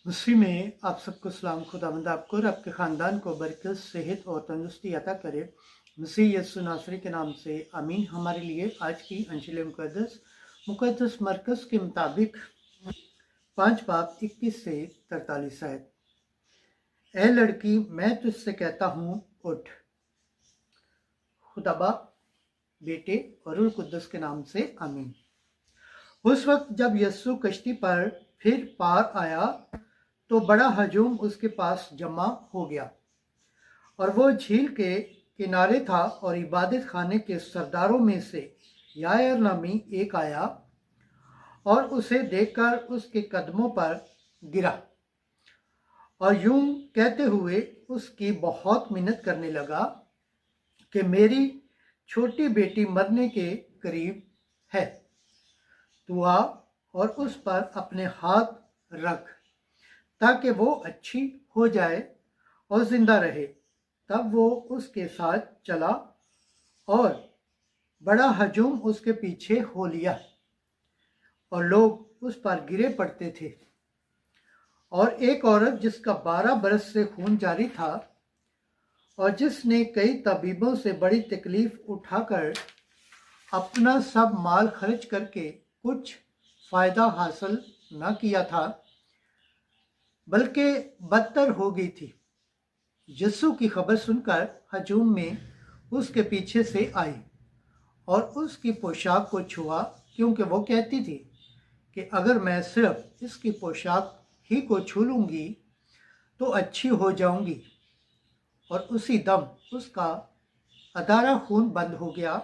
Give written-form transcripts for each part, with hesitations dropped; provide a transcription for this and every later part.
मसीह में आप सबको सलाम। खुदावंद आपको और आपके ख़ानदान को बरकत, सेहत और तंदुरुस्ती अता करे। मसीह यीशु नासरी के नाम से आमीन। हमारे लिए आज की अंजिल मुक़द्दस मरकज़ के मुताबिक 5 बाब 21 से 43 है। ए लड़की, मैं तुझसे कहता हूँ, उठ। खुदा बाप, बेटे और रूह कुद्दस के नाम से आमीन। उस वक्त जब यीशु कश्ती पर फिर पार आया तो बड़ा हजूम उसके पास जमा हो गया, और वो झील के किनारे था। और इबादत खाने के सरदारों में से यायर नामी एक आया और उसे देखकर उसके कदमों पर गिरा और यूं कहते हुए उसकी बहुत मिन्नत करने लगा कि मेरी छोटी बेटी मरने के करीब है, तू आ और उस पर अपने हाथ रख ताकि वो अच्छी हो जाए और जिंदा रहे। तब वो उसके साथ चला और बड़ा हजूम उसके पीछे हो लिया और लोग उस पर गिरे पड़ते थे। और एक औरत जिसका 12 बरस से खून जारी था और जिसने कई तबीबों से बड़ी तकलीफ उठाकर अपना सब माल खर्च करके कुछ फायदा हासिल न किया था, बल्कि बदतर हो गई थी, यीशु की खबर सुनकर हजूम में उसके पीछे से आई और उसकी पोशाक को छुआ, क्योंकि वो कहती थी कि अगर मैं सिर्फ इसकी पोशाक ही को छू लूँगी तो अच्छी हो जाऊंगी। और उसी दम उसका अदारा खून बंद हो गया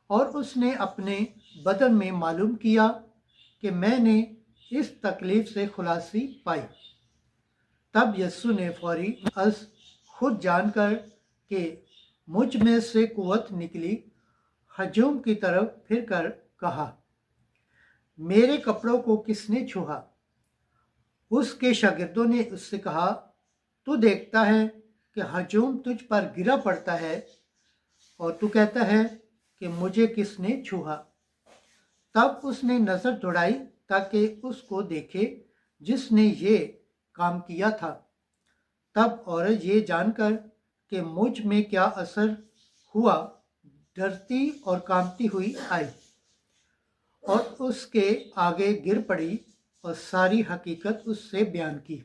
और उसने अपने बदन में मालूम किया कि मैंने इस तकलीफ से खुलासी पाई। तब यीशु ने फौरी अस खुद जानकर कि मुझ में से कुव्वत निकली, हजूम की तरफ फिरकर कहा, मेरे कपड़ों को किसने छुआ? उसके शागिर्दों ने उससे कहा, तू देखता है कि हजूम तुझ पर गिरा पड़ता है और तू कहता है कि मुझे किसने छुआ? तब उसने नजर दौड़ाई ताकि उसको देखे जिसने ये काम किया था। तब औरत ये जानकर कि मुझ में क्या असर हुआ, डरती और कांपती हुई आई और उसके आगे गिर पड़ी और सारी हकीकत उससे बयान की।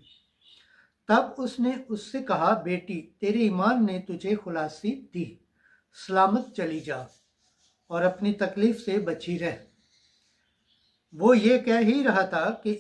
तब उसने उससे कहा, बेटी, तेरे ईमान ने तुझे खुलासी दी, सलामत चली जा और अपनी तकलीफ से बची रह। वो ये कह ही रहा था कि